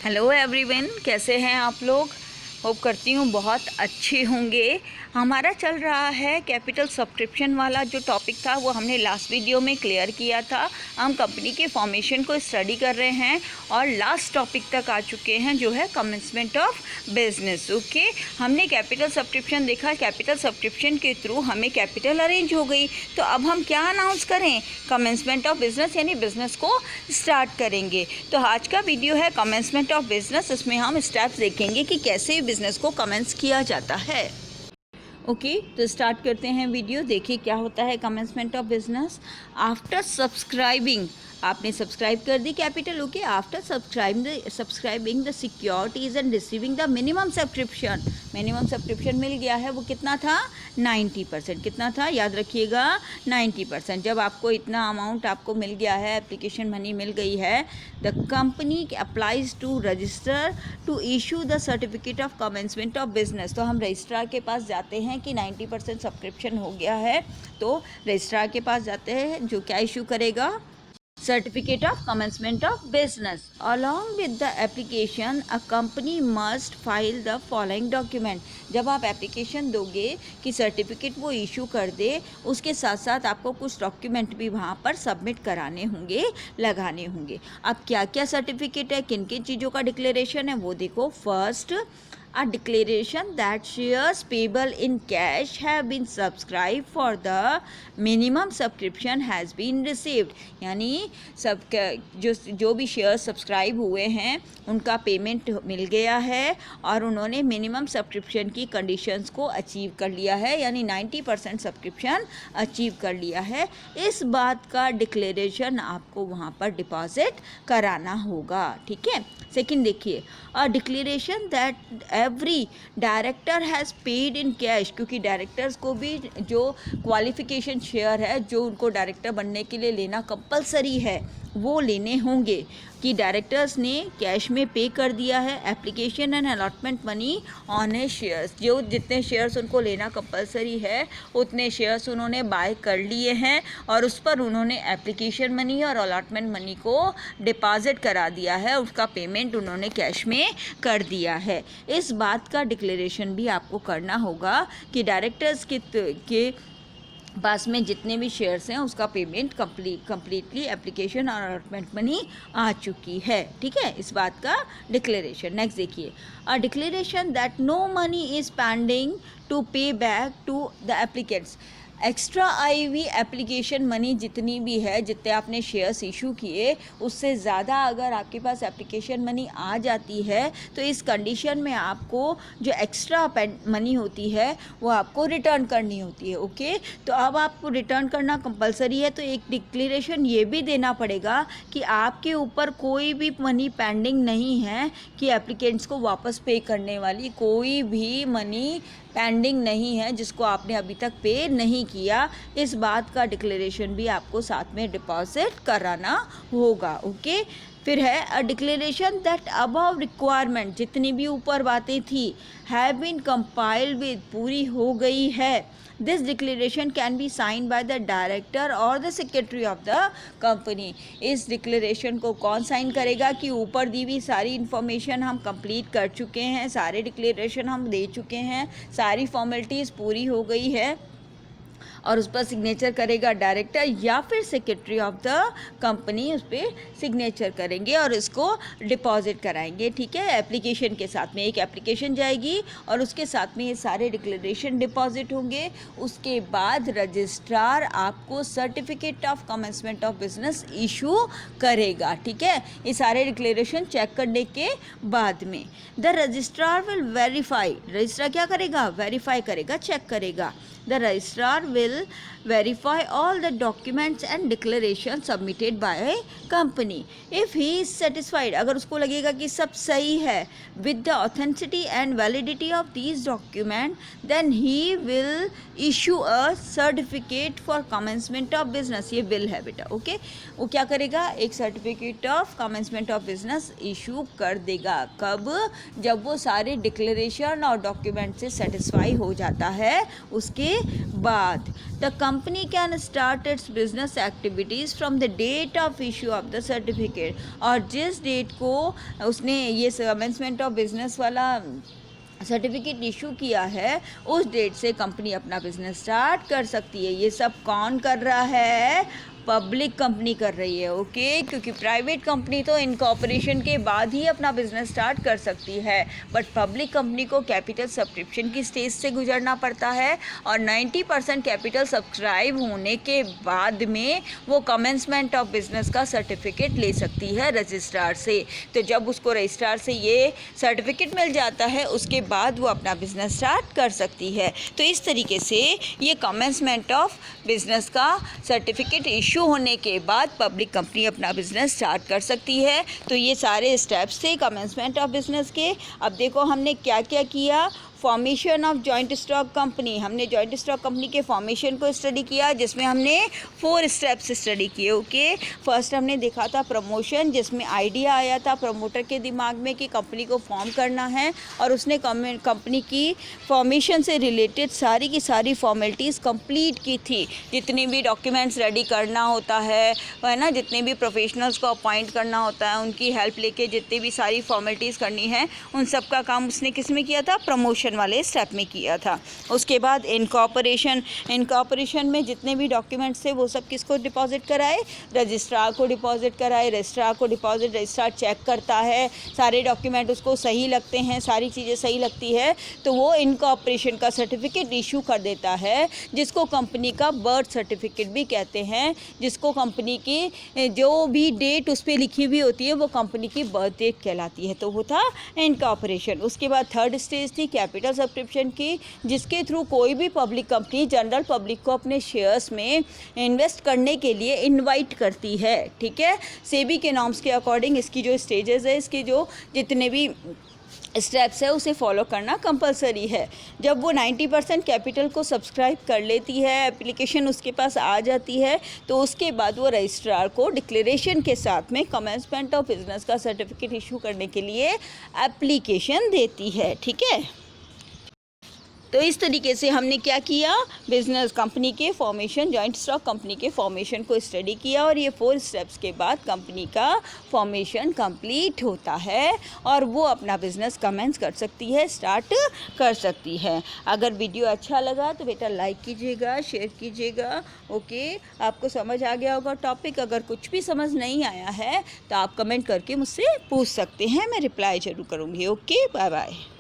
Hello everyone, कैसे हैं आप लोग। होप करती हूँ बहुत अच्छे होंगे। हमारा चल रहा है कैपिटल सब्सक्रिप्शन वाला जो टॉपिक था वो हमने लास्ट वीडियो में क्लियर किया था। हम कंपनी के फॉर्मेशन को स्टडी कर रहे हैं और लास्ट टॉपिक तक आ चुके हैं जो है कमेंसमेंट ऑफ बिजनेस। ओके, हमने कैपिटल सब्सक्रिप्शन देखा। कैपिटल सब्सक्रिप्शन के थ्रू हमें कैपिटल अरेंज हो गई। तो अब हम क्या अनाउंस करें? कमेंसमेंट ऑफ बिजनेस, यानी बिजनेस को स्टार्ट करेंगे। तो आज का वीडियो है कमेंसमेंट ऑफ बिजनेस। इसमें हम स्टेप्स देखेंगे कि कैसे बिजनेस को कमेंस किया जाता है। ओके, तो स्टार्ट करते हैं वीडियो। देखिए क्या होता है commencement of business. After subscribing, आपने सब्सक्राइब कर दी capital. Okay, after subscribing the securities and receiving the minimum subscription. Minimum subscription मिल गया है, वो कितना था? 90%। कितना था? याद रखिएगा, 90%। जब आपको इतना अमाउंट आपको मिल गया है, एप्लीकेशन मनी मिल गई है, the company applies to register to issue the certificate of commencement of business. तो हम रजिस्ट्रार के पास जाते हैं कि 90% सब्सक्रिप्शन हो गया है, तो रजिस्ट्रार के पास जाते हैं जो क्या इशू करेगा? Certificate of Commencement of Business. Along with the application, a company must file the following document. जब आप एप्लीकेशन दोगे कि सर्टिफिकेट वो इशू कर दे, उसके साथ साथ आपको कुछ डॉक्यूमेंट भी वहाँ पर सबमिट कराने होंगे, लगाने होंगे। अब क्या क्या सर्टिफिकेट है, किन किन चीज़ों का डिक्लेरेशन है, वो देखो। First, a declaration that shares payable in cash have been subscribed for the minimum subscription has been received। यानी सब जो भी शेयर सब्सक्राइब हुए हैं उनका पेमेंट मिल गया है और उन्होंने मिनिमम सब्सक्रिप्शन की कंडीशंस को अचीव कर लिया है, यानी 90% सब्सक्रिप्शन अचीव कर लिया है। इस बात का डिक्लेरेशन आपको वहाँ पर डिपॉजिट कराना होगा। ठीक है। सेकंड देखिए, a declaration that every director has paid in cash. क्योंकि डायरेक्टर्स को भी जो क्वालिफिकेशन शेयर है जो उनको डायरेक्टर बनने के लिए लेना कंपलसरी है, वो लेने होंगे कि डायरेक्टर्स ने कैश में पे कर दिया है application and allotment money on A shares. जो जितने शेयर्स उनको लेना कंपलसरी है उतने शेयर्स उन्होंने बाय कर लिए हैं और उस पर उन्होंने एप्लीकेशन मनी और अलॉटमेंट मनी को डिपॉजिट करा दिया है, उसका पेमेंट उन्होंने कैश में कर दिया है। इस बात का डिक्लेरेशन भी आपको करना होगा कि डायरेक्टर्स के पास में जितने भी शेयर्स हैं उसका पेमेंट कम्प्लीटली एप्लीकेशन और अलॉटमेंट मनी आ चुकी है। ठीक है, इस बात का डिक्लेरेशन। नेक्स्ट देखिए, a declaration that no money is pending to pay back to the applicants. Extra आई हुई एप्लीकेशन मनी जितनी भी है, जितने आपने शेयर्स इशू किए, उससे ज़्यादा अगर आपके पास एप्लीकेशन मनी आ जाती है तो इस कंडीशन में आपको जो एक्स्ट्रा मनी होती है वो आपको रिटर्न करनी होती है। ओके, तो अब आपको रिटर्न करना कंपलसरी है, तो एक डिक्लेरेशन ये भी देना पड़ेगा कि आपके ऊपर कोई भी मनी पेंडिंग नहीं है, कि एप्लीकेंट्स को वापस पे करने वाली कोई भी मनी पेंडिंग नहीं है जिसको आपने अभी तक पे नहीं किया। इस बात का डिक्लेरेशन भी आपको साथ में डिपॉजिट कराना होगा। ओके, फिर है अ डिक्लेरेशन दैट अबव रिक्वायरमेंट, जितनी भी ऊपर बातें थी, हैव बीन कंपाइल्ड विद, पूरी हो गई है। This declaration can be sign by the director और the secretary of the company. इस डिक्लेरेशन को कौन साइन करेगा कि ऊपर दी हुई सारी इन्फॉर्मेशन हम कंप्लीट कर चुके हैं, सारे डिक्लेरेशन हम दे चुके हैं, सारी फॉर्मेलिटीज़ पूरी हो गई है, और उस पर सिग्नेचर करेगा डायरेक्टर या फिर सेक्रेटरी ऑफ द कंपनी, उस पर सिग्नेचर करेंगे और इसको डिपॉजिट कराएंगे। ठीक है, एप्लीकेशन के साथ में एक एप्लीकेशन जाएगी और उसके साथ में ये सारे डिक्लेरेशन डिपॉजिट होंगे। उसके बाद रजिस्ट्रार आपको certificate of commencement of business issue करेगा। ठीक है, ये सारे डिक्लेरेशन चेक करने के बाद में the registrar will verify, registrar क्या करेगा? वेरीफाई करेगा, चेक करेगा। The registrar will verify all the documents and declarations submitted by a company. If he is satisfied, अगर उसको लगेगा कि सब सही है with the authenticity and validity of these documents, then he will issue a certificate for commencement of business। ये will है बेटा। ओके, वो क्या करेगा? एक certificate of commencement of business issue कर देगा। कब? जब वो सारे डिक्लेरेशन और डॉक्यूमेंट से सेटिस्फाई हो जाता है, उसके बाद the company can start its business activities from the date of issue of the certificate. और जिस डेट को उसने ये कमेंसमेंट ऑफ बिजनेस वाला सर्टिफिकेट इशू किया है उस डेट से कंपनी अपना बिजनेस स्टार्ट कर सकती है। ये सब कौन कर रहा है? पब्लिक कंपनी कर रही है, ओके। क्योंकि प्राइवेट कंपनी तो इनकॉर्पोरेशन के बाद ही अपना बिजनेस स्टार्ट कर सकती है, बट पब्लिक कंपनी को कैपिटल सब्सक्रिप्शन की स्टेज से गुजरना पड़ता है और 90% कैपिटल सब्सक्राइब होने के बाद में वो कमेंसमेंट ऑफ बिजनेस का सर्टिफिकेट ले सकती है रजिस्ट्रार से। तो जब उसको रजिस्ट्रार से ये सर्टिफिकेट मिल जाता है उसके बाद वो अपना बिजनेस स्टार्ट कर सकती है। तो इस तरीके से ये कमेंसमेंट ऑफ बिजनेस का सर्टिफिकेट इशू होने के बाद पब्लिक कंपनी अपना बिजनेस स्टार्ट कर सकती है। तो ये सारे स्टेप्स थे कमेंसमेंट ऑफ बिजनेस के। अब देखो हमने क्या क्या किया। Formation of joint stock company, हमने जॉइंट स्टॉक कंपनी के फॉर्मेशन को स्टडी किया जिसमें हमने 4 स्टेप्स स्टडी किए, ओके। फर्स्ट हमने देखा था प्रमोशन, जिसमें आइडिया आया था प्रमोटर के दिमाग में कि कंपनी को फॉर्म करना है और उसने कंपनी की फॉर्मेशन से रिलेटेड सारी की सारी फॉर्मेलिटीज़ कंप्लीट की थी। जितने भी डॉक्यूमेंट्स रेडी करना होता है ना, जितने भी प्रोफेशनल्स को अपॉइंट करना होता है, उनकी हेल्प लेके जितनी भी सारी फॉर्मेलिटीज़ करनी है उन सब का काम उसने किस में किया था? प्रमोशन वाले स्टेप में किया था। उसके बाद इनकॉर्पोरेशन में जितने भी डॉक्यूमेंट्स थे वो सब किसको डिपॉजिट कराए? रजिस्ट्रार को डिपॉजिट कराए। रजिस्ट्रार को डिपॉजिट, रजिस्ट्रार चेक करता है सारे डॉक्यूमेंट उसको सही लगते हैं, सारी चीज़ें सही लगती है तो वो इनकॉर्पोरेशन का सर्टिफिकेट इशू कर देता है, जिसको कंपनी का बर्थ सर्टिफिकेट भी कहते हैं, जिसको कंपनी की जो भी डेट उस पर लिखी हुई होती है वो कंपनी की बर्थ डेट कहलाती है। तो वो था इनकॉर्पोरेशन। उसके बाद थर्ड स्टेज थी कैपिटल सब्सक्रिप्शन की, जिसके थ्रू कोई भी पब्लिक कंपनी जनरल पब्लिक को अपने शेयर्स में इन्वेस्ट करने के लिए इनवाइट करती है, ठीक है। सेबी के नॉर्म्स के अकॉर्डिंग इसकी जो स्टेजेस है, इसके जो जितने भी स्टेप्स है उसे फॉलो करना कंपलसरी है। जब वो 90% कैपिटल को सब्सक्राइब कर लेती है, एप्लीकेशन उसके पास आ जाती है, तो उसके बाद वो रजिस्ट्रार को डिक्लेरेशन के साथ में कमेंसमेंट ऑफ बिजनेस का सर्टिफिकेट इशू करने के लिए एप्लीकेशन देती है, ठीक है। तो इस तरीके से हमने क्या किया? बिजनेस कंपनी के फॉर्मेशन, जॉइंट स्टॉक कंपनी के फॉर्मेशन को स्टडी किया और ये 4 स्टेप्स के बाद कंपनी का फॉर्मेशन कंप्लीट होता है और वो अपना बिजनेस कमेंस कर सकती है, स्टार्ट कर सकती है। अगर वीडियो अच्छा लगा तो बेटा लाइक कीजिएगा, शेयर कीजिएगा, ओके। आपको समझ आ गया होगा टॉपिक। अगर कुछ भी समझ नहीं आया है तो आप कमेंट करके मुझसे पूछ सकते हैं, मैं रिप्लाई ज़रूर करूँगी, ओके। Bye bye.